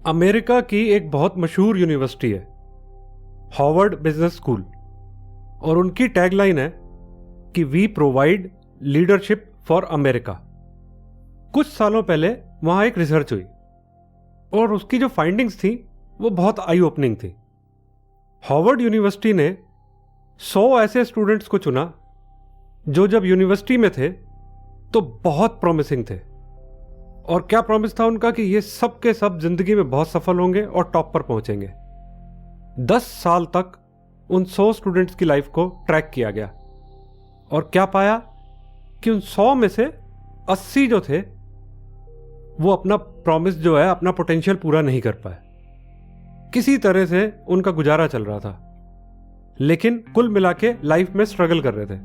America की एक बहुत मशहूर यूनिवर्सिटी है, हार्वर्ड बिजनेस स्कूल, और उनकी टैगलाइन है कि we provide leadership for America. कुछ सालों पहले वहां एक रिसर्च हुई और उसकी जो फाइंडिंग्स थी वो बहुत आई ओपनिंग थी। हार्वर्ड यूनिवर्सिटी ने 100 ऐसे स्टूडेंट्स को चुना जो जब यूनिवर्सिटी में थे तो बहुत प्रॉमिसिंग थे। और क्या प्रॉमिस था उनका कि ये सब के सब जिंदगी में बहुत सफल होंगे और टॉप पर पहुंचेंगे। 10 साल तक उन 100 स्टूडेंट्स की लाइफ को ट्रैक किया गया और क्या पाया कि उन 100 में से 80 जो थे वो अपना प्रॉमिस जो है, अपना पोटेंशियल पूरा नहीं कर पाए। किसी तरह से उनका गुजारा चल रहा था, लेकिन कुल मिला के लाइफ में स्ट्रगल कर रहे थे।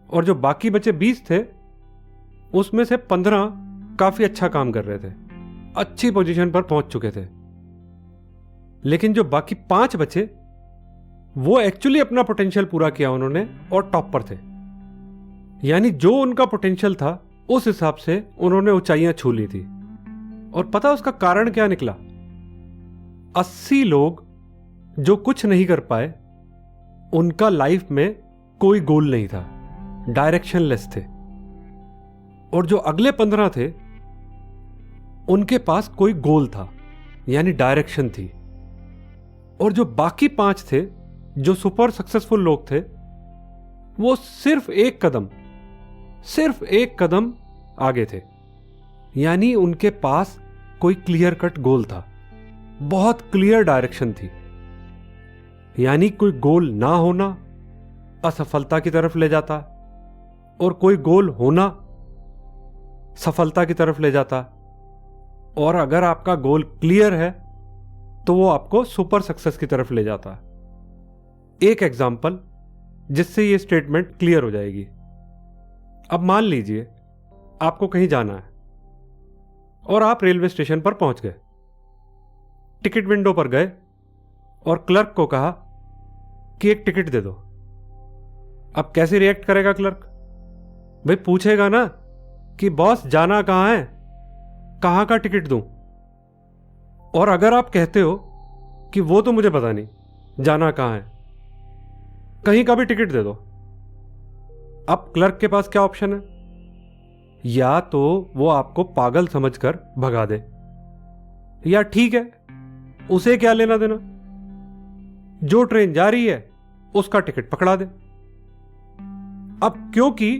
और जो बाकी बचे 20 थे उसमें से 15 काफी अच्छा काम कर रहे थे, अच्छी पोजीशन पर पहुंच चुके थे। लेकिन जो बाकी 5 बचे वो एक्चुअली अपना पोटेंशियल पूरा किया उन्होंने और टॉप पर थे। यानी जो उनका पोटेंशियल था उस हिसाब से उन्होंने ऊंचाइयां छू ली थी। और पता उसका कारण क्या निकला? 80 लोग जो कुछ नहीं कर पाए, उनका लाइफ में कोई गोल नहीं था, डायरेक्शनलेस थे। और जो अगले 15 थे उनके पास कोई गोल था, यानी डायरेक्शन थी। और जो बाकी 5 थे जो सुपर सक्सेसफुल लोग थे, वो सिर्फ एक कदम आगे थे। यानी उनके पास कोई क्लियर कट गोल था, बहुत क्लियर डायरेक्शन थी। यानी कोई गोल ना होना असफलता की तरफ ले जाता और कोई गोल होना सफलता की तरफ ले जाता। और अगर आपका गोल क्लियर है तो वो आपको सुपर सक्सेस की तरफ ले जाता। एक एग्जाम्पल जिससे ये स्टेटमेंट क्लियर हो जाएगी। अब मान लीजिए आपको कहीं जाना है और आप रेलवे स्टेशन पर पहुंच गए, टिकट विंडो पर गए और क्लर्क को कहा कि एक टिकट दे दो। अब कैसे रिएक्ट करेगा क्लर्क? भाई पूछेगा ना कि बॉस जाना कहां है, कहां का टिकट दूं। और अगर आप कहते हो कि वो तो मुझे पता नहीं, जाना कहां है, कहीं का भी टिकट दे दो, अब क्लर्क के पास क्या ऑप्शन है? या तो वो आपको पागल समझकर भगा दे, या ठीक है उसे क्या लेना देना, जो ट्रेन जा रही है उसका टिकट पकड़ा दे। अब क्योंकि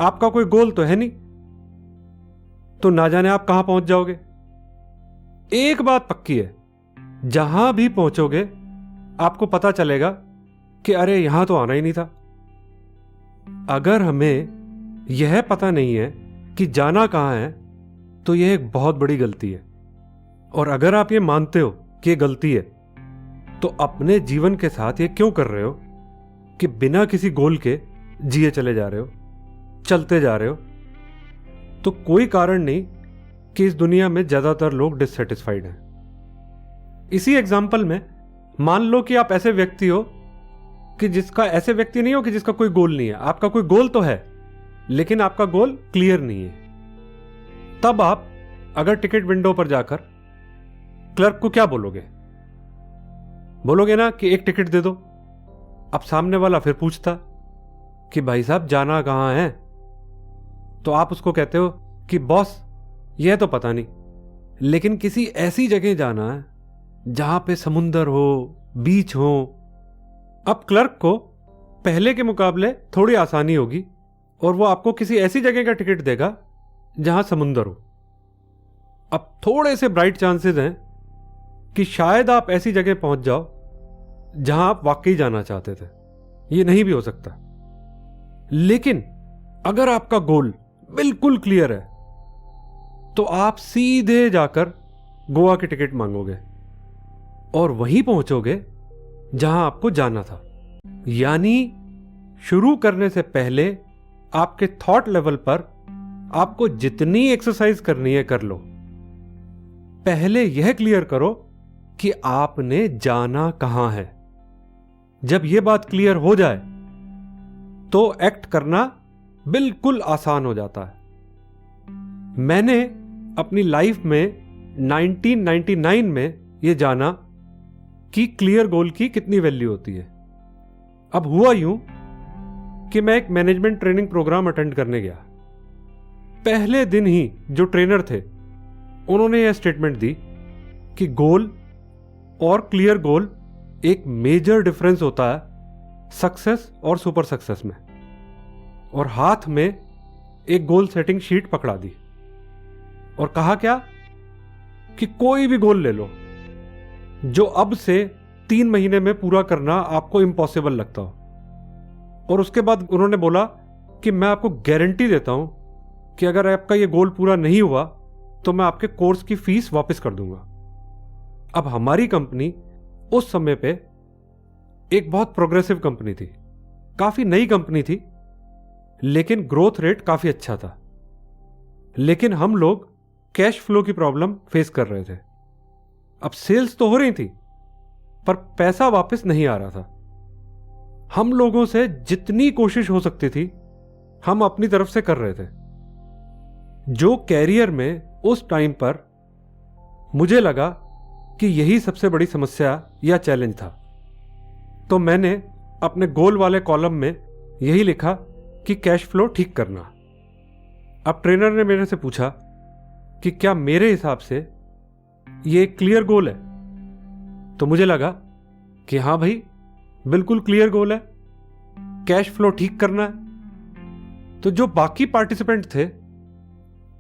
आपका कोई गोल तो है नहीं, तो ना जाने आप कहां पहुंच जाओगे। एक बात पक्की है, जहां भी पहुंचोगे आपको पता चलेगा कि अरे यहां तो आना ही नहीं था। अगर हमें यह पता नहीं है कि जाना कहां है तो यह एक बहुत बड़ी गलती है। और अगर आप ये मानते हो कि यह गलती है तो अपने जीवन के साथ ये क्यों कर रहे हो कि बिना किसी गोल के जिए चले जा रहे हो, चलते जा रहे हो? तो कोई कारण नहीं कि इस दुनिया में ज्यादातर लोग डिससेटिस्फाइड हैं। इसी एग्जाम्पल में मान लो कि आप ऐसे व्यक्ति हो कि ऐसे व्यक्ति नहीं हो कि जिसका कोई गोल नहीं है। आपका कोई गोल तो है लेकिन आपका गोल क्लियर नहीं है। तब आप अगर टिकट विंडो पर जाकर क्लर्क को क्या बोलोगे? बोलोगे ना कि एक टिकट दे दो। अब सामने वाला फिर पूछता कि भाई साहब जाना कहां है, तो आप उसको कहते हो कि बॉस यह तो पता नहीं, लेकिन किसी ऐसी जगह जाना है जहां पे समुंदर हो, बीच हो। अब क्लर्क को पहले के मुकाबले थोड़ी आसानी होगी और वो आपको किसी ऐसी जगह का टिकट देगा जहां समुंदर हो। अब थोड़े से ब्राइट चांसेस हैं कि शायद आप ऐसी जगह पहुंच जाओ जहां आप वाकई जाना चाहते थे। ये नहीं भी हो सकता। लेकिन अगर आपका गोल बिल्कुल क्लियर है तो आप सीधे जाकर गोवा की टिकट मांगोगे और वहीं पहुंचोगे जहां आपको जाना था। यानी शुरू करने से पहले आपके थॉट लेवल पर आपको जितनी एक्सरसाइज करनी है कर लो। पहले यह क्लियर करो कि आपने जाना कहां है। जब यह बात क्लियर हो जाए तो एक्ट करना बिल्कुल आसान हो जाता है। मैंने अपनी लाइफ में 1999 में ये जाना कि क्लियर गोल की कितनी वैल्यू होती है। अब हुआ यूं कि मैं एक मैनेजमेंट ट्रेनिंग प्रोग्राम अटेंड करने गया। पहले दिन ही जो ट्रेनर थे उन्होंने यह स्टेटमेंट दी कि गोल और क्लियर गोल एक मेजर डिफरेंस होता है सक्सेस और सुपर सक्सेस में, और हाथ में एक गोल सेटिंग शीट पकड़ा दी और कहा क्या कि कोई भी गोल ले लो जो अब से 3 महीने में पूरा करना आपको इम्पॉसिबल लगता हो। और उसके बाद उन्होंने बोला कि मैं आपको गारंटी देता हूं कि अगर आपका ये गोल पूरा नहीं हुआ तो मैं आपके कोर्स की फीस वापस कर दूंगा। अब हमारी कंपनी उस समय पे एक बहुत प्रोग्रेसिव कंपनी थी, काफी नई कंपनी थी, लेकिन ग्रोथ रेट काफी अच्छा था। लेकिन हम लोग कैश फ्लो की प्रॉब्लम फेस कर रहे थे। अब सेल्स तो हो रही थी पर पैसा वापस नहीं आ रहा था। हम लोगों से जितनी कोशिश हो सकती थी हम अपनी तरफ से कर रहे थे। जो कैरियर में उस टाइम पर मुझे लगा कि यही सबसे बड़ी समस्या या चैलेंज था, तो मैंने अपने गोल वाले कॉलम में यही लिखा कि कैश फ्लो ठीक करना। अब ट्रेनर ने मेरे से पूछा कि क्या मेरे हिसाब से ये एक क्लियर गोल है, तो मुझे लगा कि हाँ भाई बिल्कुल क्लियर गोल है, कैश फ्लो ठीक करना है। तो जो बाकी पार्टिसिपेंट थे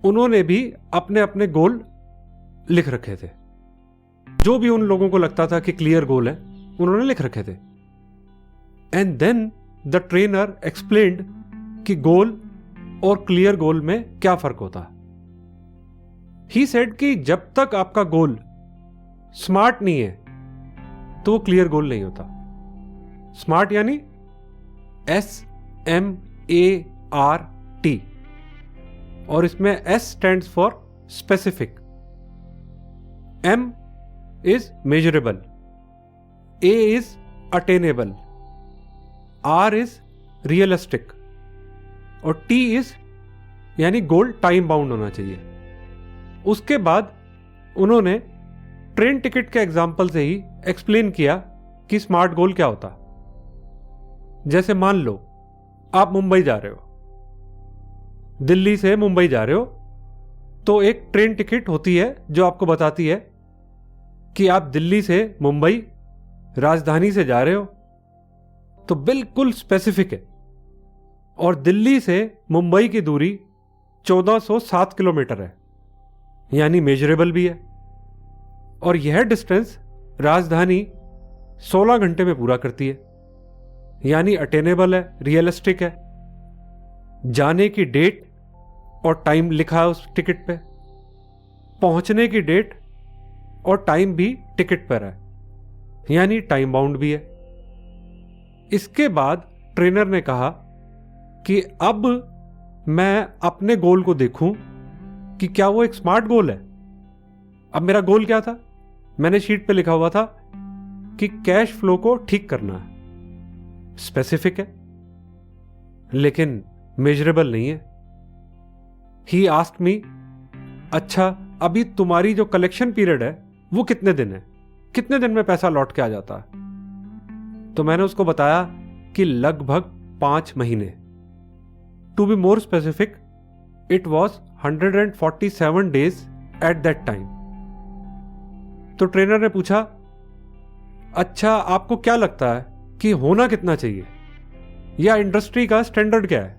उन्होंने भी अपने अपने गोल लिख रखे थे। जो भी उन लोगों को लगता था कि क्लियर गोल है उन्होंने लिख रखे थे। And then the trainer explained कि गोल और क्लियर गोल में क्या फर्क होता है। ही सेड कि जब तक आपका गोल स्मार्ट नहीं है तो वो क्लियर गोल नहीं होता। स्मार्ट यानी SMART, और इसमें S stands for specific, M is measurable, A is attainable, R is realistic, और T इज यानी गोल टाइम बाउंड होना चाहिए। उसके बाद उन्होंने ट्रेन टिकट के एग्जाम्पल से ही एक्सप्लेन किया कि स्मार्ट गोल क्या होता। जैसे मान लो आप मुंबई जा रहे हो, दिल्ली से मुंबई जा रहे हो, तो एक ट्रेन टिकट होती है जो आपको बताती है कि आप दिल्ली से मुंबई राजधानी से जा रहे हो, तो बिल्कुल स्पेसिफिक है। और दिल्ली से मुंबई की दूरी 1407 किलोमीटर है, यानी मेजरेबल भी है। और यह डिस्टेंस राजधानी 16 घंटे में पूरा करती है, यानी अटेनेबल है, रियलिस्टिक है। जाने की डेट और टाइम लिखा है उस टिकट पे, पहुंचने की डेट और टाइम भी टिकट पर है, यानी टाइम बाउंड भी है। इसके बाद ट्रेनर ने कहा कि अब मैं अपने गोल को देखूं कि क्या वो एक स्मार्ट गोल है। अब मेरा गोल क्या था? मैंने शीट पे लिखा हुआ था कि कैश फ्लो को ठीक करना है। स्पेसिफिक है लेकिन मेजरेबल नहीं है। ही आस्क्ड मी, अच्छा अभी तुम्हारी जो कलेक्शन पीरियड है वो कितने दिन है, कितने दिन में पैसा लौट के आ जाता है? तो मैंने उसको बताया कि लगभग 5 महीने। To be more specific, it was 147 days at that time. तो ट्रेनर ने पूछा, अच्छा आपको क्या लगता है कि होना कितना चाहिए, या इंडस्ट्री का स्टैंडर्ड क्या है?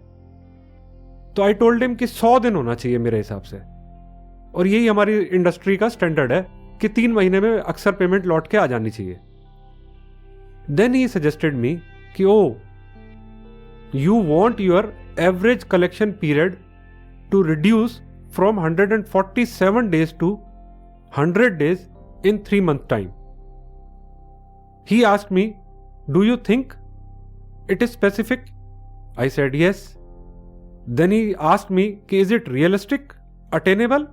तो आई टोल्ड हिम कि 100 दिन होना चाहिए मेरे हिसाब से, और यही हमारी इंडस्ट्री का स्टैंडर्ड है कि 3 महीने में अक्सर पेमेंट लौट के आ जानी चाहिए। देन ही सजेस्टेड मी कि oh you want your average collection period to reduce from 147 days to 100 days in 3 months time. He asked me, do you think it is specific? I said yes. Then he asked me, is it realistic, attainable?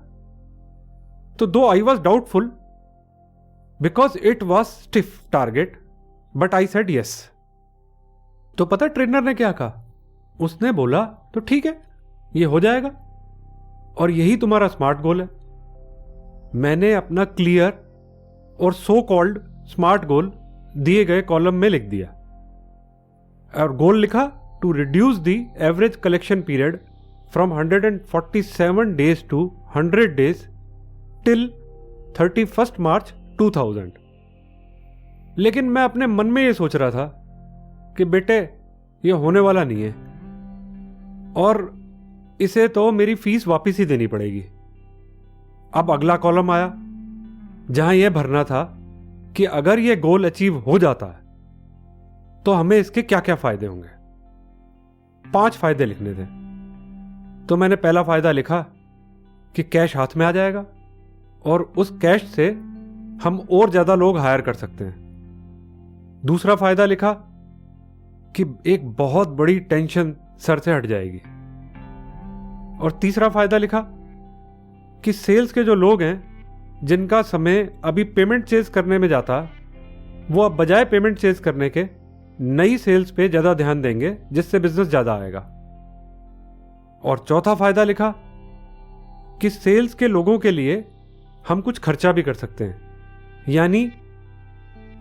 So though I was doubtful because it was stiff target, but I said yes. तो पता trainer ने क्या कहा? उसने बोला तो ठीक है, ये हो जाएगा और यही तुम्हारा स्मार्ट गोल है। मैंने अपना क्लियर और सो कॉल्ड स्मार्ट गोल दिए गए कॉलम में लिख दिया और गोल लिखा to reduce the average collection period from 147 days to 100 days till 31 March 2000। लेकिन मैं अपने मन में ये सोच रहा था कि बेटे ये होने वाला नहीं है और इसे तो मेरी फीस वापस ही देनी पड़ेगी। अब अगला कॉलम आया जहां यह भरना था कि अगर यह गोल अचीव हो जाता है तो हमें इसके क्या क्या फायदे होंगे। 5 फायदे लिखने थे। तो मैंने पहला फायदा लिखा कि कैश हाथ में आ जाएगा और उस कैश से हम और ज्यादा लोग हायर कर सकते हैं। दूसरा फायदा लिखा कि एक बहुत बड़ी टेंशन सर से हट जाएगी। और तीसरा फायदा लिखा कि सेल्स के जो लोग हैं जिनका समय अभी पेमेंट चेज करने में जाता, वो अब बजाय पेमेंट चेज करने के नई सेल्स पे ज्यादा ध्यान देंगे, जिससे बिजनेस ज्यादा आएगा। और चौथा फायदा लिखा कि सेल्स के लोगों के लिए हम कुछ खर्चा भी कर सकते हैं, यानी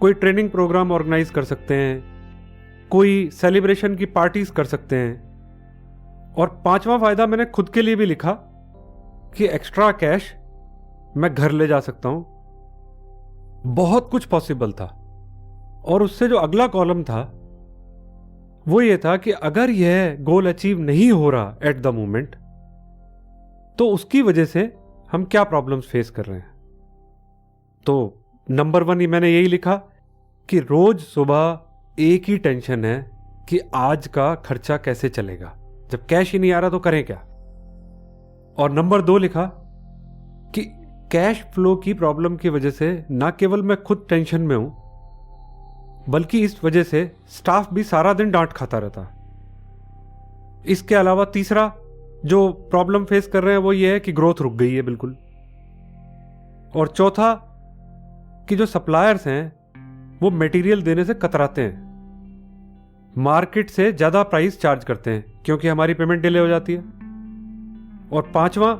कोई ट्रेनिंग प्रोग्राम ऑर्गेनाइज कर सकते हैं, कोई सेलिब्रेशन की पार्टीज कर सकते हैं। और 5वां फायदा मैंने खुद के लिए भी लिखा कि एक्स्ट्रा कैश मैं घर ले जा सकता हूं। बहुत कुछ पॉसिबल था। और उससे जो अगला कॉलम था वो ये था कि अगर यह गोल अचीव नहीं हो रहा एट द मोमेंट तो उसकी वजह से हम क्या प्रॉब्लम्स फेस कर रहे हैं। तो नंबर 1 ही मैंने यही लिखा कि रोज सुबह एक ही टेंशन है कि आज का खर्चा कैसे चलेगा, जब कैश ही नहीं आ रहा तो करें क्या। और नंबर 2 लिखा कि कैश फ्लो की प्रॉब्लम की वजह से ना केवल मैं खुद टेंशन में हूं, बल्कि इस वजह से स्टाफ भी सारा दिन डांट खाता रहता। इसके अलावा तीसरा जो प्रॉब्लम फेस कर रहे हैं वो ये है कि ग्रोथ रुक गई है बिल्कुल। और चौथा कि जो सप्लायर्स हैं वो मटेरियल देने से कतराते हैं, मार्केट से ज्यादा प्राइस चार्ज करते हैं क्योंकि हमारी पेमेंट डिले हो जाती है। और 5वां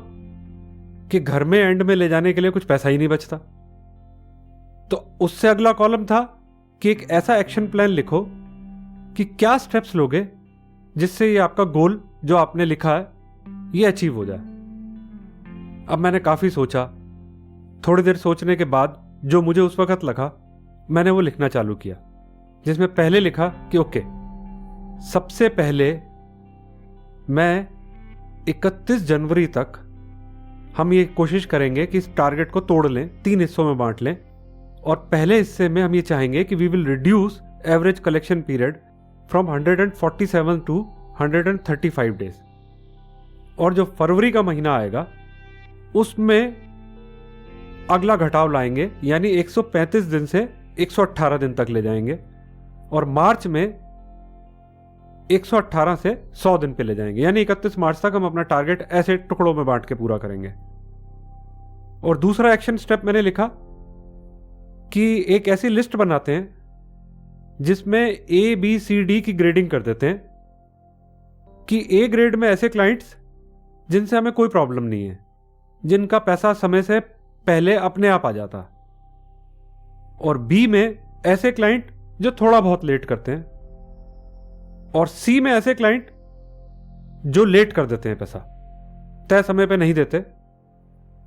कि घर में एंड में ले जाने के लिए कुछ पैसा ही नहीं बचता। तो उससे अगला कॉलम था कि एक ऐसा एक्शन प्लान लिखो कि क्या स्टेप्स लोगे जिससे ये आपका गोल जो आपने लिखा है ये अचीव हो जाए। अब मैंने काफी सोचा। थोड़ी देर सोचने के बाद जो मुझे उस वक्त लगा मैंने वो लिखना चालू किया, जिसमें पहले लिखा कि ओके, सबसे पहले मैं 31 जनवरी तक हम ये कोशिश करेंगे कि इस टारगेट को तोड़ लें, 3 हिस्सों में बांट लें। और पहले हिस्से में हम ये चाहेंगे कि we will reduce average collection period from 147 to 135 days. और जो फरवरी का महीना आएगा उसमें अगला घटाव लाएंगे, यानी 135 दिन से 118 दिन तक ले जाएंगे। और मार्च में 118 से 100 दिन पे ले जाएंगे, यानी 31 मार्च तक हम अपना टारगेट ऐसे टुकड़ों में बांट के पूरा करेंगे। और दूसरा एक्शन स्टेप मैंने लिखा कि एक ऐसी लिस्ट बनाते हैं जिसमें A, B, C, D की ग्रेडिंग कर देते हैं कि A ग्रेड में ऐसे क्लाइंट्स जिनसे हमें कोई प्रॉब्लम नहीं है, जिनका पैसा समय से पहले अपने आप आ जाता, और B में ऐसे क्लाइंट जो थोड़ा बहुत लेट करते हैं, और C में ऐसे क्लाइंट जो लेट कर देते हैं, पैसा तय समय पे नहीं देते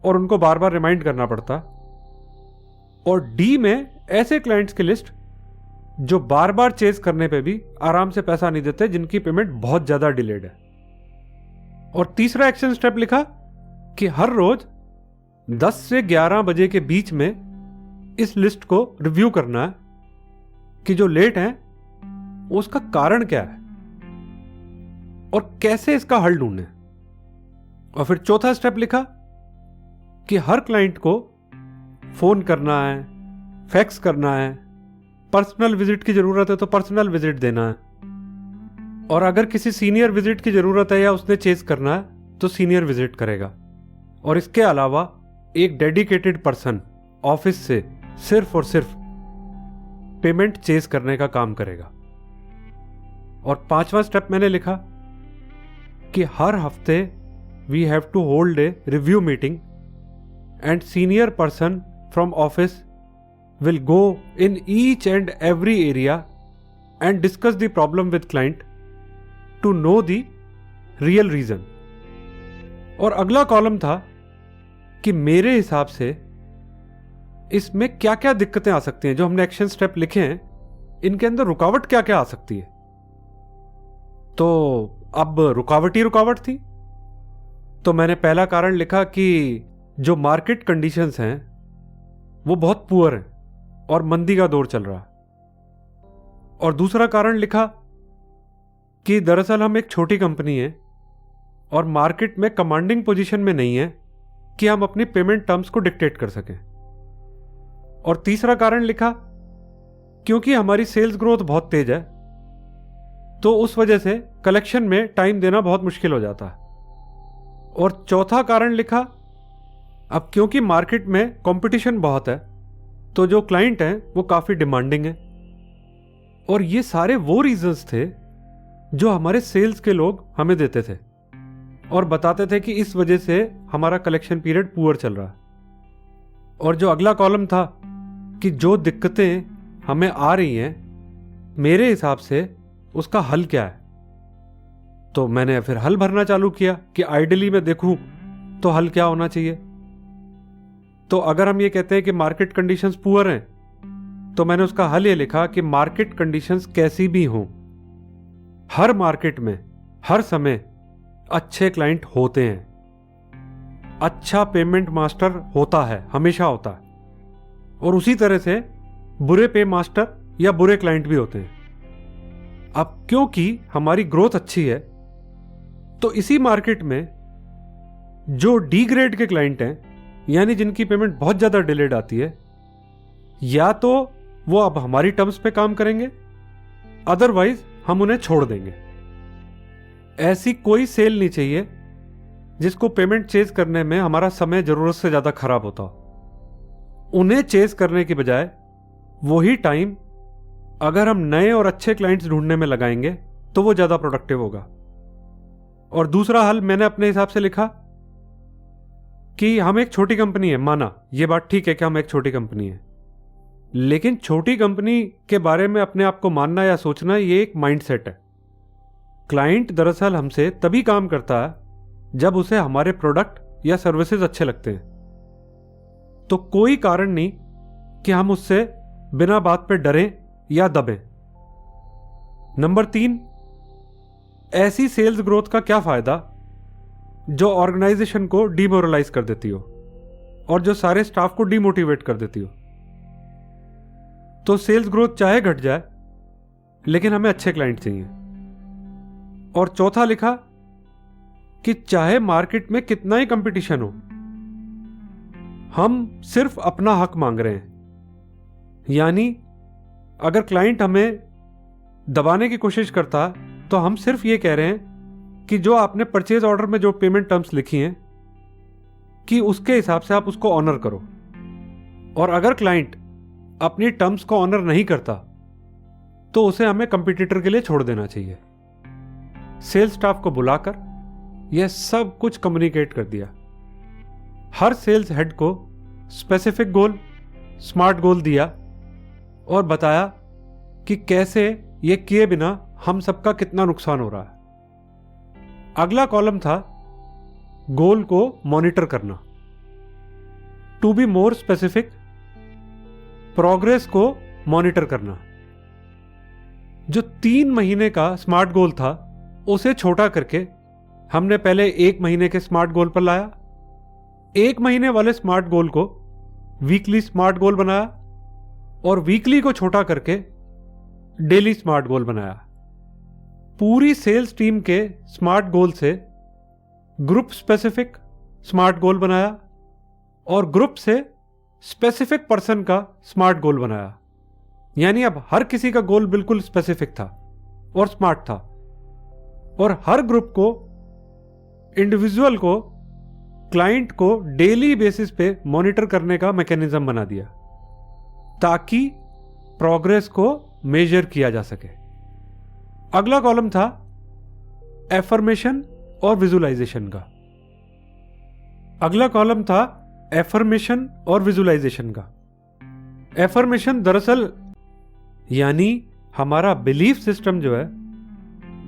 और उनको बार बार रिमाइंड करना पड़ता, और D में ऐसे क्लाइंट्स की लिस्ट जो बार बार चेज करने पे भी आराम से पैसा नहीं देते, जिनकी पेमेंट बहुत ज्यादा डिलेड है। और तीसरा एक्शन स्टेप लिखा कि हर रोज 10 से 11 बजे के बीच में इस लिस्ट को रिव्यू करना है कि जो लेट है उसका कारण क्या है और कैसे इसका हल ढूंढें। और फिर चौथा स्टेप लिखा कि हर क्लाइंट को फोन करना है, फैक्स करना है, पर्सनल विजिट की जरूरत है तो पर्सनल विजिट देना है, और अगर किसी सीनियर विजिट की जरूरत है या उसने चेज करना है तो सीनियर विजिट करेगा। और इसके अलावा एक डेडिकेटेड पर्सन ऑफिस से सिर्फ और सिर्फ पेमेंट चेज करने का काम करेगा। और 5वां स्टेप मैंने लिखा कि हर हफ्ते we have to hold a review meeting and senior person from office will go in each and every area and discuss the problem with client to know the real reason. और अगला column था कि मेरे हिसाब से इसमें क्या क्या दिक्कतें आ सकती हैं, जो हमने एक्शन स्टेप लिखे हैं इनके अंदर रुकावट क्या क्या आ सकती है। तो अब रुकावट ही रुकावट थी। तो मैंने पहला कारण लिखा कि जो मार्केट कंडीशंस हैं वो बहुत पुअर हैं और मंदी का दौर चल रहा है। और दूसरा कारण लिखा कि दरअसल हम एक छोटी कंपनी है और मार्केट में कमांडिंग पोजीशन में नहीं है कि हम अपनी पेमेंट टर्म्स को डिक्टेट कर सकें। और तीसरा कारण लिखा क्योंकि हमारी सेल्स ग्रोथ बहुत तेज है तो उस वजह से कलेक्शन में टाइम देना बहुत मुश्किल हो जाता है। और चौथा कारण लिखा अब क्योंकि मार्केट में कंपटीशन बहुत है तो जो क्लाइंट हैं वो काफी डिमांडिंग है। और ये सारे वो रीजंस थे जो हमारे सेल्स के लोग हमें देते थे और बताते थे कि इस वजह से हमारा कलेक्शन पीरियड पुअर चल रहा है। और जो अगला कॉलम था कि जो दिक्कतें हमें आ रही हैं मेरे हिसाब से उसका हल क्या है। तो मैंने फिर हल भरना चालू किया कि आइडियली मैं देखूं तो हल क्या होना चाहिए। तो अगर हम ये कहते हैं कि मार्केट कंडीशंस पुअर हैं तो मैंने उसका हल ये लिखा कि मार्केट कंडीशंस कैसी भी हों, हर मार्केट में हर समय अच्छे क्लाइंट होते हैं, अच्छा पेमेंट मास्टर होता है, हमेशा होता है। और उसी तरह से बुरे पे मास्टर या बुरे क्लाइंट भी होते हैं। अब क्योंकि हमारी ग्रोथ अच्छी है तो इसी मार्केट में जो डी ग्रेड के क्लाइंट हैं यानी जिनकी पेमेंट बहुत ज्यादा डिलेड आती है, या तो वो अब हमारी टर्म्स पे काम करेंगे, अदरवाइज हम उन्हें छोड़ देंगे। ऐसी कोई सेल नहीं चाहिए जिसको पेमेंट चेज करने में हमारा समय जरूरत से ज्यादा खराब होता हो। उन्हें चेज करने की बजाय वही टाइम अगर हम नए और अच्छे क्लाइंट्स ढूंढने में लगाएंगे तो वो ज्यादा प्रोडक्टिव होगा। और दूसरा हल मैंने अपने हिसाब से लिखा कि हम एक छोटी कंपनी है, माना ये बात ठीक है कि हम एक छोटी कंपनी है, लेकिन छोटी कंपनी के बारे में अपने आप को मानना या सोचना ये एक माइंडसेट है। क्लाइंट दरअसल हमसे तभी काम करता है जब उसे हमारे प्रोडक्ट या सर्विसेज अच्छे लगते हैं। तो कोई कारण नहीं कि हम उससे बिना बात पे डरें या दबें। नंबर 3, ऐसी सेल्स ग्रोथ का क्या फायदा जो ऑर्गेनाइजेशन को डिमोरलाइज कर देती हो और जो सारे स्टाफ को डिमोटिवेट कर देती हो। तो सेल्स ग्रोथ चाहे घट जाए लेकिन हमें अच्छे क्लाइंट चाहिए। और चौथा लिखा कि चाहे मार्केट में कितना ही कंपटीशन हो, हम सिर्फ अपना हक मांग रहे हैं। यानी अगर क्लाइंट हमें दबाने की कोशिश करता तो हम सिर्फ ये कह रहे हैं कि जो आपने परचेज ऑर्डर में जो पेमेंट टर्म्स लिखी हैं कि उसके हिसाब से आप उसको ऑनर करो। और अगर क्लाइंट अपनी टर्म्स को ऑनर नहीं करता तो उसे हमें कंपटीटर के लिए छोड़ देना चाहिए। सेल्स स्टाफ को बुलाकर यह सब कुछ कम्युनिकेट कर दिया। हर सेल्स हेड को स्पेसिफिक गोल, स्मार्ट गोल दिया और बताया कि कैसे ये किए बिना हम सबका कितना नुकसान हो रहा है। अगला कॉलम था गोल को मॉनिटर करना। To be more specific, progress को मॉनिटर करना। जो 3 महीने का स्मार्ट गोल था उसे छोटा करके हमने पहले 1 महीने के स्मार्ट गोल पर लाया। 1 महीने वाले स्मार्ट गोल को वीकली स्मार्ट गोल बनाया और वीकली को छोटा करके डेली स्मार्ट गोल बनाया। पूरी सेल्स टीम के स्मार्ट गोल से ग्रुप स्पेसिफिक स्मार्ट गोल बनाया और ग्रुप से स्पेसिफिक पर्सन का स्मार्ट गोल बनाया। यानी अब हर किसी का गोल बिल्कुल स्पेसिफिक था और स्मार्ट था और हर ग्रुप को, इंडिविजुअल को, क्लाइंट को डेली बेसिस पे मॉनिटर करने का मैकेनिज्म बना दिया ताकि प्रोग्रेस को मेजर किया जा सके। अगला कॉलम था एफर्मेशन और विजुअलाइजेशन का। अगला कॉलम था एफर्मेशन और विजुअलाइजेशन का। एफर्मेशन दरअसल यानी हमारा बिलीफ सिस्टम जो है,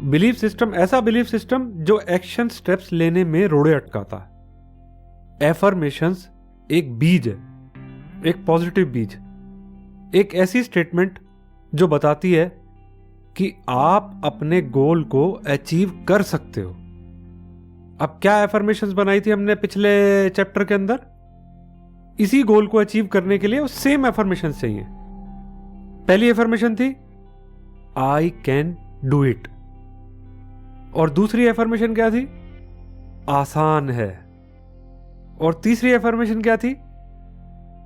बिलीफ सिस्टम ऐसा बिलीफ सिस्टम जो एक्शन स्टेप्स लेने में रोड़े अटकाता है। एफर्मेशंस एक बीज है, एक पॉजिटिव बीज, एक ऐसी स्टेटमेंट जो बताती है कि आप अपने गोल को अचीव कर सकते हो। अब क्या एफर्मेशंस बनाई थी हमने पिछले चैप्टर के अंदर? इसी गोल को अचीव करने के लिए वो सेम एफर्मेशंस चाहिए। पहली एफर्मेशन थी आई कैन डू इट, और दूसरी एफर्मेशन क्या थी? आसान है। और तीसरी एफर्मेशन क्या थी?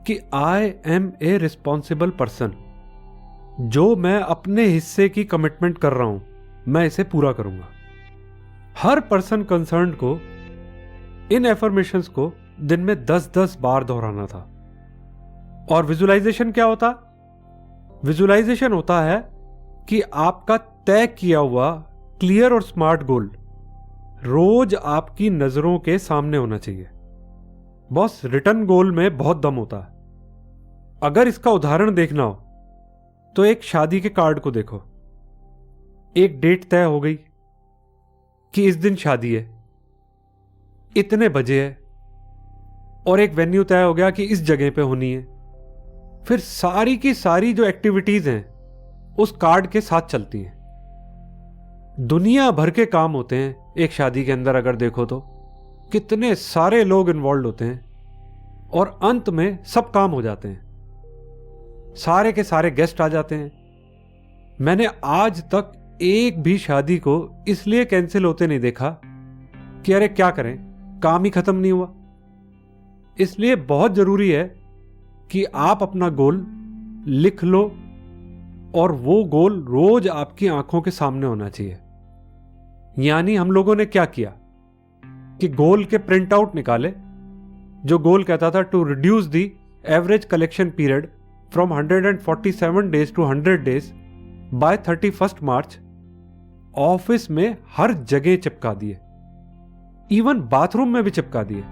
कि I am a responsible person, जो मैं अपने हिस्से की कमिटमेंट कर रहा हूं मैं इसे पूरा करूंगा। हर पर्सन कंसर्न को इन एफर्मेशंस को दिन में 10-10 बार दोहराना था। और विजुअलाइजेशन क्या होता? विजुअलाइजेशन होता है कि आपका तय किया हुआ क्लियर और स्मार्ट गोल रोज आपकी नजरों के सामने होना चाहिए। बॉस, रिटर्न गोल में बहुत दम होता है। अगर इसका उदाहरण देखना हो तो एक शादी के कार्ड को देखो। एक डेट तय हो गई कि इस दिन शादी है, इतने बजे है, और एक वेन्यू तय हो गया कि इस जगह पे होनी है। फिर सारी की सारी जो एक्टिविटीज हैं उस कार्ड के साथ चलती हैं। दुनिया भर के काम होते हैं एक शादी के अंदर। अगर देखो तो कितने सारे लोग इन्वॉल्व होते हैं और अंत में सब काम हो जाते हैं, सारे के सारे गेस्ट आ जाते हैं। मैंने आज तक एक भी शादी को इसलिए कैंसिल होते नहीं देखा कि अरे क्या करें, काम ही खत्म नहीं हुआ। इसलिए बहुत जरूरी है कि आप अपना गोल लिख लो और वो गोल रोज आपकी आंखों के सामने होना चाहिए। यानी हम लोगों ने क्या किया कि गोल के प्रिंट आउट निकाले, जो गोल कहता था to reduce the average collection period from 147 days to 100 days by 31 March. Office में हर जगह चिपका दिए, इवन बाथरूम में भी चिपका दिए।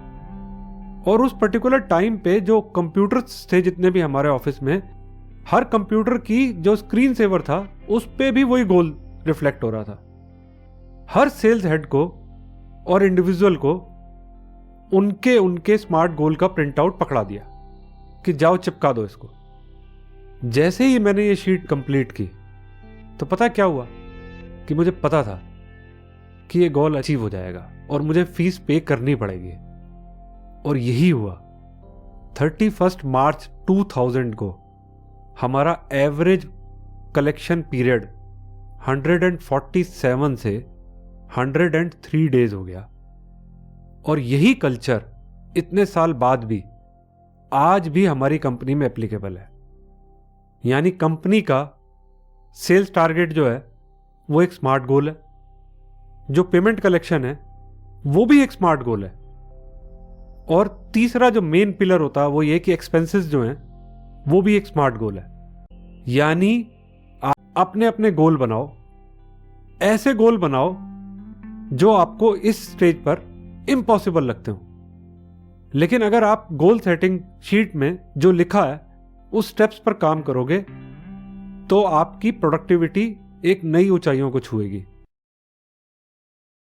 और उस पर्टिकुलर टाइम पे जो कंप्यूटर्स थे जितने भी हमारे ऑफिस में, हर कंप्यूटर की जो स्क्रीन सेवर था उस पे भी वही गोल रिफ्लेक्ट हो रहा था। हर सेल्स हेड को और इंडिविजुअल को उनके उनके स्मार्ट गोल का प्रिंट आउट पकड़ा दिया कि जाओ चिपका दो इसको। जैसे ही मैंने ये शीट कंप्लीट की तो पता क्या हुआ कि मुझे पता था कि ये गोल अचीव हो जाएगा और मुझे फीस पे करनी पड़ेगी। और यही हुआ। 31 मार्च 2000 को हमारा एवरेज कलेक्शन पीरियड 147 से 103 डेज हो गया। और यही कल्चर इतने साल बाद भी आज भी हमारी कंपनी में एप्लीकेबल है। यानी कंपनी का सेल्स टारगेट जो है वो एक स्मार्ट गोल है, जो पेमेंट कलेक्शन है वो भी एक स्मार्ट गोल है, और तीसरा जो मेन पिलर होता है वो ये कि एक्सपेंसेस जो हैं वो भी एक स्मार्ट गोल है। यानी आप अपने अपने गोल बनाओ, ऐसे गोल बनाओ जो आपको इस स्टेज पर इम्पॉसिबल लगते हो। लेकिन अगर आप गोल सेटिंग शीट में जो लिखा है उस स्टेप्स पर काम करोगे तो आपकी प्रोडक्टिविटी एक नई ऊंचाइयों को छुएगी।